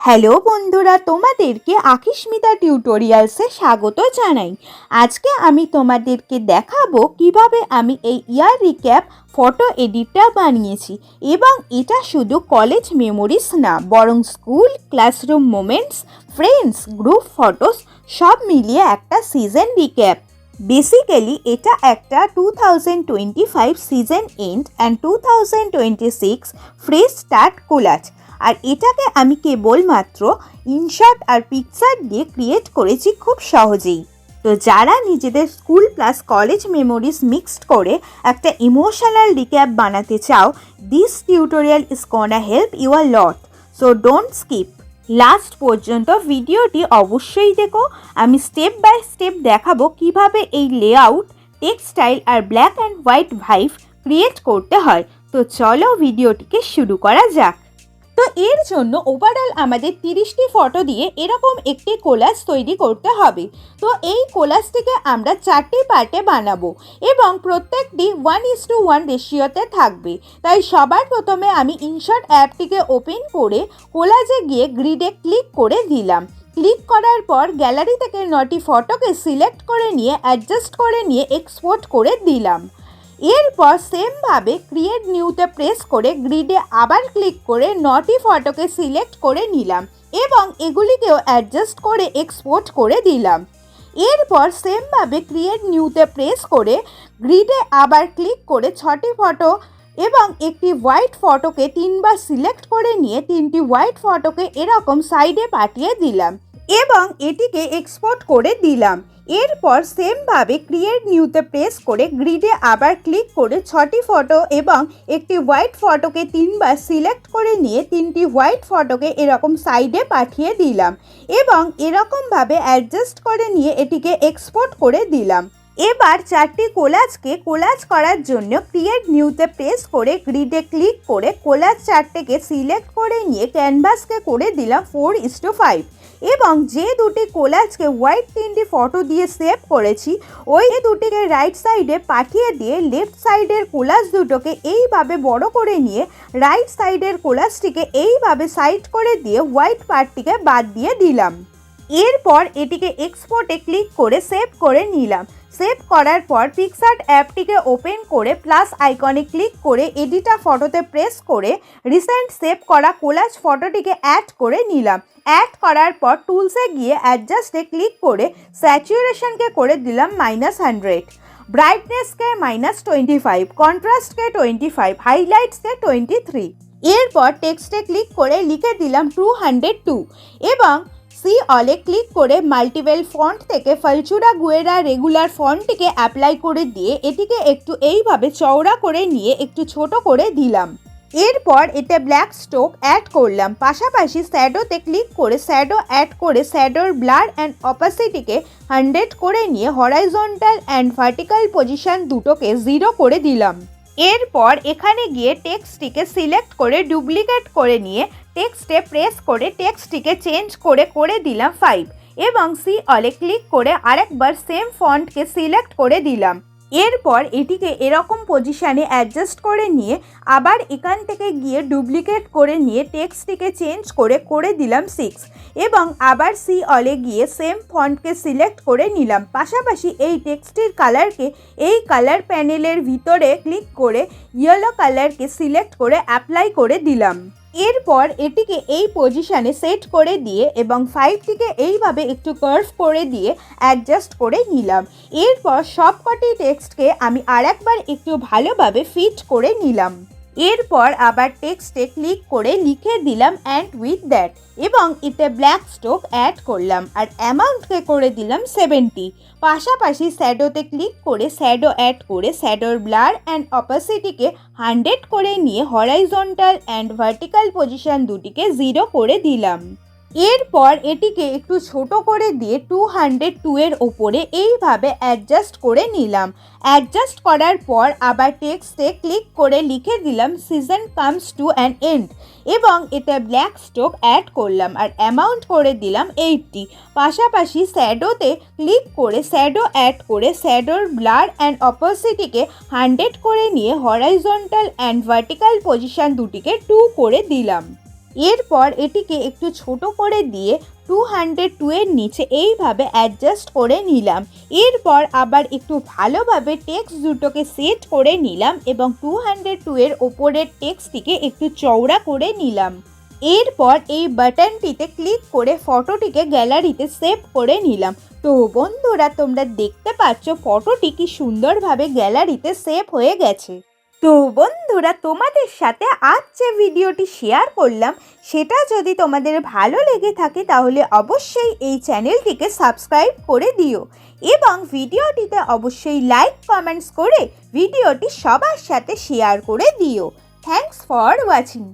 Hello বন্ধুরা, তোমাদেরকে আকিস্মিতা টিউটোরিয়ালসে স্বাগত জানাই। আজকে আমি তোমাদেরকে দেখাবো কিভাবে আমি এই ইয়ার রিক্যাপ ফটো এডিটটা বানিয়েছি। এবং এটা শুধু কলেজ মেমোরিজ না, বরং school, classroom moments, friends, group photos সব মিলিয়ে একটা সিজন রিক্যাপ। বেসিক্যালি এটা একটা 2025 season end and 2026 fresh start collage. আর এটাকে আমি কেবলমাত্র ইনশার্ট আর পিকচার দিয়ে ক্রিয়েট করেছি খুব সহজেই। তো যারা নিজেদের school plus college memories mixed করে একটা ইমোশনাল রিক্যাপ বানাতে চাও, this tutorial is gonna help you a lot. So don't skip, last পর্যন্ত ভিডিওটি অবশ্যই দেখো। আমি স্টেপ বাই স্টেপ দেখাবো কিভাবে এই লেআউট, টেক্সটাইল আর black and white vibe create করতে হয়। তো চলো ভিডিওটিকে শুরু করা যাক। তো এর জন্য ওভারঅল আমাদের 30টি ফটো দিয়ে এরকম একটি কোলাজ তৈরি করতে হবে। তো এই কোলাজটিকে আমরা 4টি পার্টে বানাবো এবং প্রত্যেকটি 1:1 রেশিওতে থাকবে। তাই সবার প্রথমে আমি ইনশার্ট অ্যাপটিকে ওপেন করে কোলাজে গিয়ে গ্রিডে ক্লিক করে দিলাম। ক্লিক করার পর গ্যালারি থেকে 9টি ফটোকে সিলেক্ট করে নিয়ে অ্যাডজাস্ট করে নিয়ে এক্সপোর্ট করে দিলাম। এরপর সেমভাবে ক্রিয়েট নিউতে প্রেস করে গ্রিডে আবার ক্লিক করে 9টি ফটোকে সিলেক্ট করে নিলাম এবং এগুলিকেও অ্যাডজাস্ট করে এক্সপোর্ট করে দিলাম। এরপর সেমভাবে ক্রিয়েট নিউতে প্রেস করে গ্রিডে আবার ক্লিক করে 6টি ফটো এবং একটি হোয়াইট ফটোকে 3বার সিলেক্ট করে নিয়ে 3টি হোয়াইট ফটোকে এরকম সাইডে পাঠিয়ে দিলাম এবং এটিকে এক্সপোর্ট করে দিলাম। এরপর সেমভাবে ক্রিয়েট নিউতে প্রেস করে গ্রিডে আবার ক্লিক করে 6টি ফটো এবং একটি হোয়াইট ফটোকে 3বার সিলেক্ট করে নিয়ে 3টি হোয়াইট ফটোকে এরকম সাইডে পাঠিয়ে দিলাম এবং এরকমভাবে অ্যাডজাস্ট করে নিয়ে এটিকে এক্সপোর্ট করে দিলাম। এবার 4টি কোলাজকে কোলাজ করার জন্য ক্রিয়েট নিউতে প্রেস করে গ্রিডে ক্লিক করে কোলাজ 4টেকে সিলেক্ট করে নিয়ে ক্যানভাসকে করে দিলাম 4:5 এবং যে দুটি কোলাজকে হোয়াইট 3টি ফটো দিয়ে সেভ করেছি ওই দুটিকে রাইট সাইডে পাঠিয়ে দিয়ে লেফট সাইডের কোলাজ দুটোকে এইভাবে বড় করে নিয়ে রাইট সাইডের কোলাজটিকে এইভাবে সাইড করে দিয়ে হোয়াইট পার্টটিকে বাদ দিয়ে দিলাম। এরপর এটিকে এক্সপোর্টে ক্লিক করে সেভ করে নিলাম। সেভ করার পর পিকচার্ট অ্যাপটিকে ওপেন করে প্লাস আইকনে ক্লিক করে এডিটা ফটোতে প্রেস করে রিসেন্ট সেভ করা কোলাজ ফটোটিকে অ্যাড করে নিলাম। অ্যাড করার পর টুলসে গিয়ে অ্যাডজাস্টে ক্লিক করে স্যাচুরেশনকে করে দিলাম -100, ব্রাইটনেসকে -25, কন্ট্রাস্টকে 25, হাইলাইটসকে 23। এরপর টেক্সটে ক্লিক করে লিখে দিলাম 202 এবং সি অলে ক্লিক করে মাল্টিপল ফন্ট থেকে ফালচুরা গুয়েরা রেগুলার ফন্টটিকে অ্যাপ্লাই করে দিয়ে এটিকে একটু এইভাবে চওড়া করে নিয়ে একটু ছোট করে দিলাম। এরপর এতে ব্ল্যাক স্ট্রোক অ্যাড করলাম। পাশাপাশি শ্যাডোতে ক্লিক করে শ্যাডো অ্যাড করে শ্যাডোর ব্লার অ্যান্ড অপাসিটিকে 100 করে নিয়ে হরাইজন্টাল অ্যান্ড ভার্টিক্যাল পজিশন দুটোকে 0 করে দিলাম। এরপর এখানে গিয়ে টেক্সটটিকে সিলেক্ট করে ডুপ্লিকেট করে নিয়ে টেক্সটে প্রেস করে টেক্সটটিকে চেঞ্জ করে দিলাম 5 এবং সি অলে ক্লিক করে আরেকবার সেম ফন্টকে সিলেক্ট করে দিলাম। এরপর এটিকে এরকম পজিশানে অ্যাডজাস্ট করে নিয়ে আবার এখান থেকে গিয়ে ডুপ্লিকেট করে নিয়ে টেক্সটটিকে চেঞ্জ করে দিলাম 6 এবং আবার সি অলে গিয়ে সেম ফন্টকে সিলেক্ট করে নিলাম। পাশাপাশি এই টেক্সটির কালারকে এই কালার প্যানেলের ভিতরে ক্লিক করে ইয়েলো কালারকে সিলেক্ট করে অ্যাপ্লাই করে দিলাম। এরপর এটিকে এই পজিশানে সেট করে দিয়ে এবং 5টিকে এইভাবে একটু কার্ভ করে দিয়ে অ্যাডজাস্ট করে নিলাম। এরপর সবকটি টেক্সটকে আমি আরেকবার একটু ভালোভাবে ফিট করে নিলাম। এরপর আবার টেক্সটে ক্লিক করে লিখে দিলাম অ্যান্ড উইথ দ্যাট এবং এতে ব্ল্যাক স্ট্রোক অ্যাড করলাম আর অ্যামাউন্টকে করে দিলাম 70। পাশাপাশি শ্যাডোতে ক্লিক করে শ্যাডো অ্যাড করে শ্যাডোর ব্লার অ্যান্ড অপাসিটিকে 100 করে নিয়ে হরাইজন্টাল অ্যান্ড ভার্টিক্যাল পজিশন দুটিকে 0 করে দিলাম। এরপর এটিকে একটু ছোট করে দিয়ে 202 এর ওপরে এইভাবে অ্যাডজাস্ট করে নিলাম। অ্যাডজাস্ট করার পর আবার টেক্সটে ক্লিক করে লিখে দিলাম season comes to an end এবং এতে ব্ল্যাক স্ট্রোক অ্যাড করলাম আর অ্যামাউন্ট করে দিলাম 80। পাশাপাশি শ্যাডোতে ক্লিক করে শ্যাডো অ্যাড করে শ্যাডোর ব্লার অ্যান্ড অপোসিটিকে 100 করে নিয়ে হরাইজন্টাল অ্যান্ড ভার্টিক্যাল পজিশন দুটিকে 2 করে দিলাম। এরপর এটিকে একটু ছোট করে দিয়ে 202 এর নিচে এইভাবে অ্যাডজাস্ট করে নিলাম। এরপর আবার একটু ভালোভাবে টেক্সট দুটোকে সেট করে নিলাম এবং 202 এর ওপরের টেক্সটটিকে একটু চওড়া করে নিলাম। এরপর এই বাটনটিতে ক্লিক করে ফটোটিকে গ্যালারিতে সেভ করে নিলাম। তো বন্ধুরা, তোমরা দেখতে পাচ্ছ ফটোটি কি সুন্দরভাবে গ্যালারিতে সেভ হয়ে গেছে। তো বন্ধুরা, তোমাদের সাথে আজ যে ভিডিওটি শেয়ার করলাম সেটা যদি তোমাদের ভালো লেগে থাকে তাহলে অবশ্যই এই চ্যানেলটিকে সাবস্ক্রাইব করে দিও এবং ভিডিওটিতে অবশ্যই লাইক কমেন্টস করে ভিডিওটি সবার সাথে শেয়ার করে দিও। Thanks for watching.